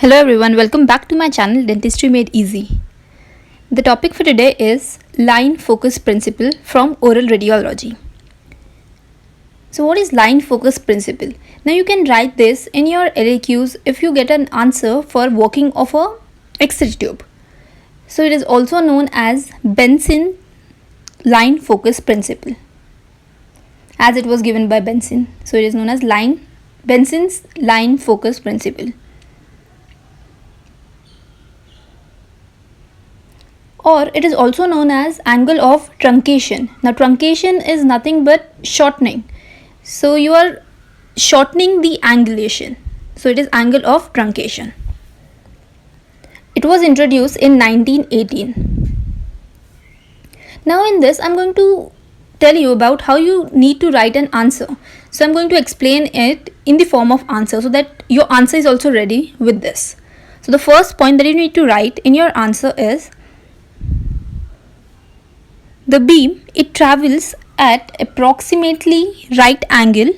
Hello everyone, welcome back to my channel Dentistry Made Easy. The topic for today is line focus principle from oral radiology. So what is line focus principle? Now you can write this in your LAQs if you get an answer for working of a X-ray tube. So it is also known as Benson line focus principle, as it was given by Benson. So it is known as Benson's line focus principle. Or it is also known as angle of truncation. Now truncation is nothing but shortening. So you are shortening the angulation. So it is angle of truncation. It was introduced in 1918. Now in this I'm going to tell you about how you need to write an answer. So I'm going to explain it in the form of answer so that your answer is also ready with this. So the first point that you need to write in your answer is the beam, it travels at approximately right angle,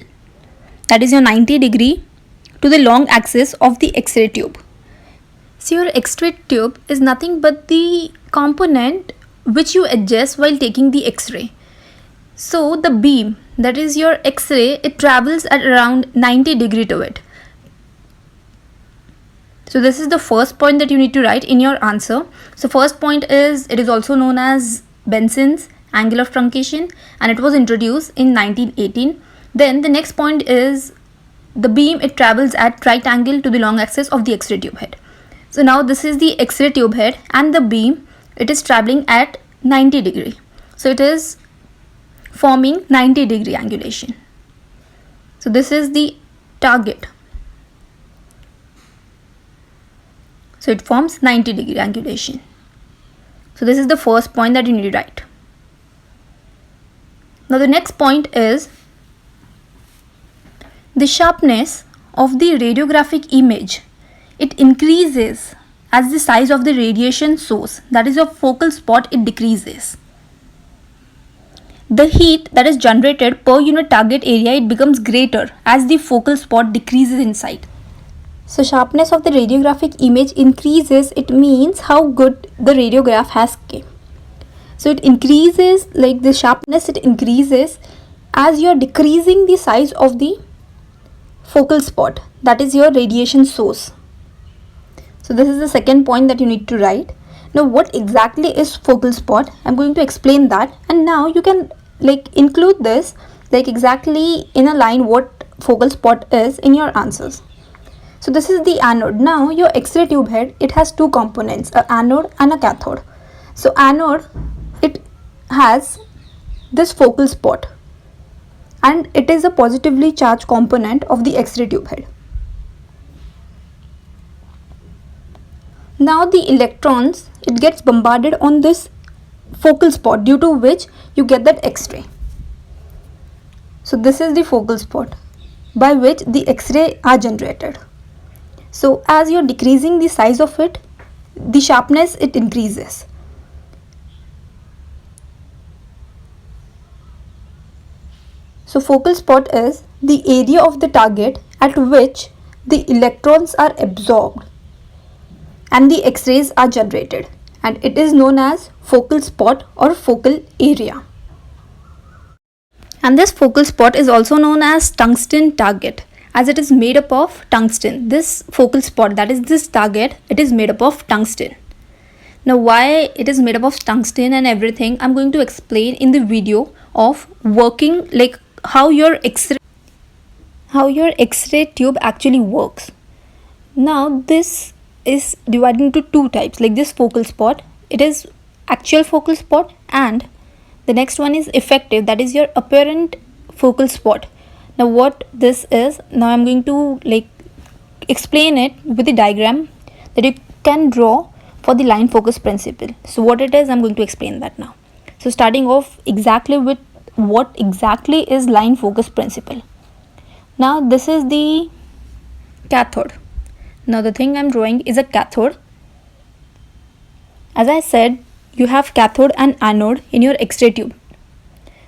that is your 90 degree, to the long axis of the X-ray tube. So your X-ray tube is nothing but the component which you adjust while taking the X-ray. So the beam, that is your X-ray, it travels at around 90 degree to it. So this is the first point that you need to write in your answer. So first point is, it is also known as Benson's angle of truncation and it was introduced in 1918. Then the next point is the beam, it travels at right angle to the long axis of the X-ray tube head. So now this is the X-ray tube head and the beam, it is traveling at 90 degree. So it is forming 90 degree angulation. So this is the target. So it forms 90 degree angulation. So this is the first point that you need to write. Now the next point is the sharpness of the radiographic image. It increases as the size of the radiation source, that is your focal spot, it decreases. The heat that is generated per unit target area, it becomes greater as the focal spot decreases in size. So sharpness of the radiographic image increases, it means how good the radiograph has came. So it increases, like the sharpness, it increases as you are decreasing the size of the focal spot, that is your radiation source. So this is the second point that you need to write. Now what exactly is focal spot? I'm going to explain that, and now you can include this exactly in a line what focal spot is in your answers. So this is the anode. Now your X-ray tube head, it has two components, an anode and a cathode. So anode, it has this focal spot and it is a positively charged component of the X-ray tube head. Now the electrons, it gets bombarded on this focal spot, due to which you get that X-ray. So this is the focal spot by which the X-ray are generated. So as you are decreasing the size of it, the sharpness, it increases. So focal spot is the area of the target at which the electrons are absorbed and the X-rays are generated, and it is known as focal spot or focal area. And this focal spot is also known as tungsten target, as it is made up of tungsten. This focal spot, that is this target, it is made up of tungsten. Now why it is made up of tungsten and everything, I'm going to explain in the video of working, how your X-ray tube actually works. Now this is divided into two types, like this focal spot, it is actual focal spot, and the next one is effective, that is your apparent focal spot. Now what this is, now I'm going to explain it with the diagram that you can draw for the line focus principle. So what it is, I'm going to explain that now. So starting off exactly with what exactly is line focus principle. Now this is the cathode. Now the thing I'm drawing is a cathode. As I said, you have cathode and anode in your X-ray tube.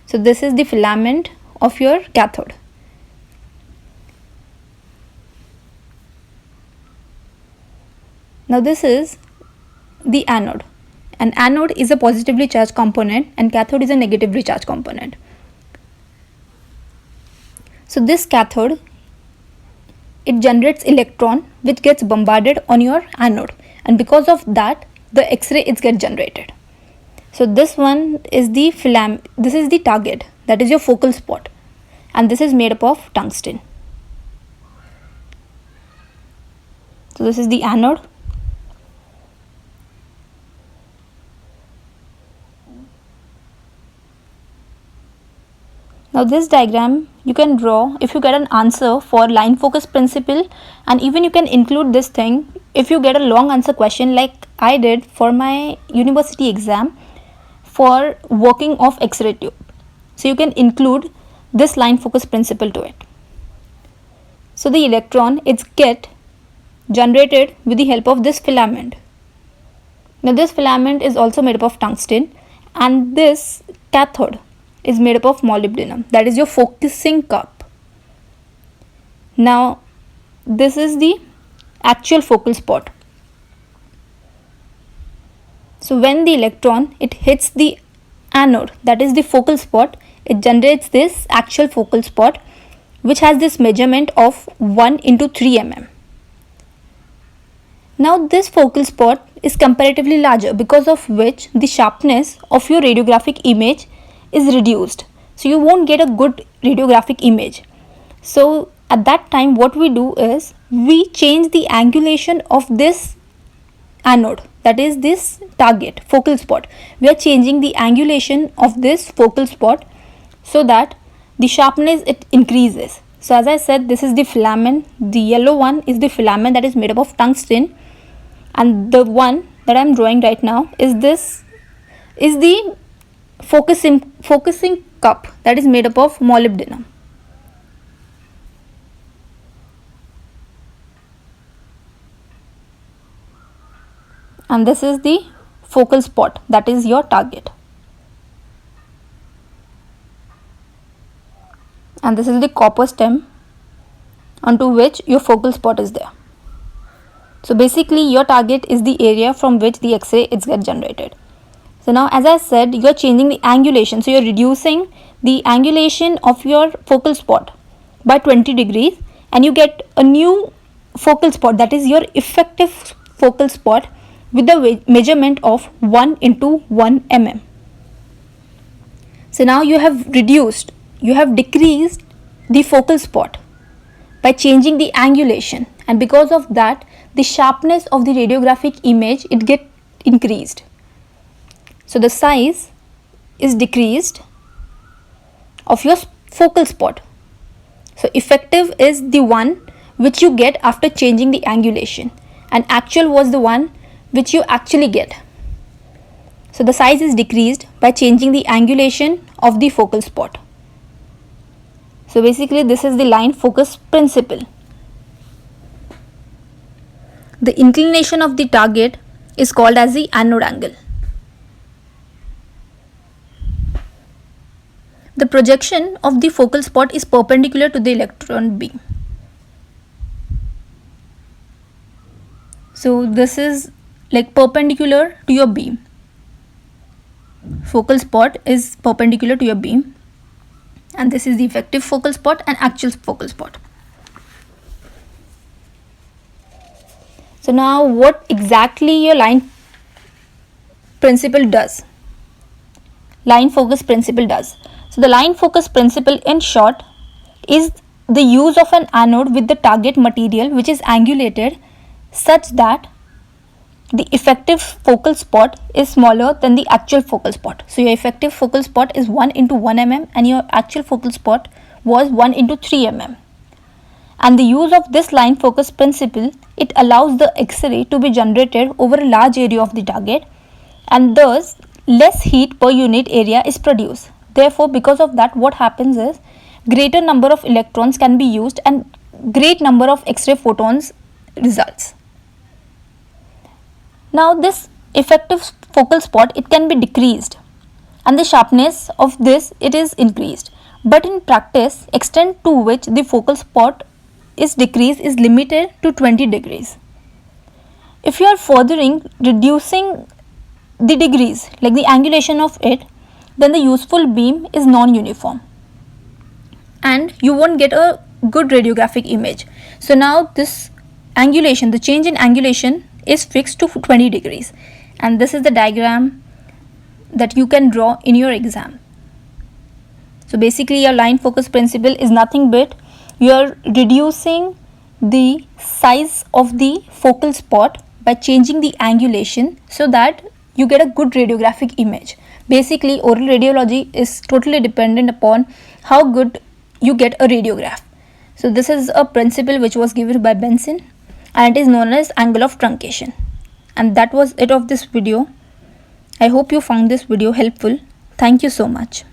So this is the filament of your cathode. Now this is the anode. An anode is a positively charged component and cathode is a negatively charged component. So this cathode, it generates electron which gets bombarded on your anode, and because of that the X-ray is get generated. So this one is the this is the target, that is your focal spot, and this is made up of tungsten. So this is the anode. Now this diagram you can draw if you get an answer for line focus principle, and even you can include this thing if you get a long answer question like I did for my university exam for working of X-ray tube. So you can include this line focus principle to it. So the electron is get generated with the help of this filament. Now this filament is also made up of tungsten, and this cathode is made up of molybdenum, that is your focusing cup. Now this is the actual focal spot. So when the electron it hits the anode, that is the focal spot, it generates this actual focal spot which has this measurement of 1 into 3 mm. Now this focal spot is comparatively larger, because of which the sharpness of your radiographic image is reduced, so you won't get a good radiographic image. So at that time what we do is we change the angulation of this anode, that is this target focal spot. We are changing the angulation of this focal spot so that the sharpness it increases. So as I said, this is the filament, the yellow one is the filament that is made up of tungsten, and the one that I am drawing right now is the focusing cup that is made up of molybdenum. And this is the focal spot, that is your target. And this is the copper stem onto which your focal spot is there. So basically your target is the area from which the X-ray is get generated. So now as I said, you are changing the angulation, so you are reducing the angulation of your focal spot by 20 degrees and you get a new focal spot, that is your effective focal spot with the measurement of 1 into 1 mm. So now you have decreased the focal spot by changing the angulation, and because of that the sharpness of the radiographic image it get increased. So the size is decreased of your focal spot. So effective is the one which you get after changing the angulation, and actual was the one which you actually get. So the size is decreased by changing the angulation of the focal spot. So basically this is the line focus principle. The inclination of the target is called as the anode angle. The projection of the focal spot is perpendicular to the electron beam. So this is like perpendicular to your beam. Focal spot is perpendicular to your beam, and this is the effective focal spot and actual focal spot. So now what exactly your line principle does? Line focus principle does. So the line focus principle in short is the use of an anode with the target material which is angulated such that the effective focal spot is smaller than the actual focal spot. So your effective focal spot is 1 into 1 mm and your actual focal spot was 1 into 3 mm. And the use of this line focus principle, it allows the X-ray to be generated over a large area of the target, and thus less heat per unit area is produced. Therefore, because of that, what happens is greater number of electrons can be used and great number of X-ray photons results. Now this effective focal spot, it can be decreased and the sharpness of this it is increased, but in practice extent to which the focal spot is decreased is limited to 20 degrees. If if you are furthering reducing the degrees, like the angulation of it, then the useful beam is non-uniform and you won't get a good radiographic image. So now this angulation, the change in angulation is fixed to 20 degrees, and this is the diagram that you can draw in your exam. So basically your line focus principle is nothing but you are reducing the size of the focal spot by changing the angulation so that you get a good radiographic image. Basically oral radiology is totally dependent upon how good you get a radiograph. So this is a principle which was given by Benson, and it is known as angle of truncation. And that was it of this video. I hope you found this video helpful. Thank you so much.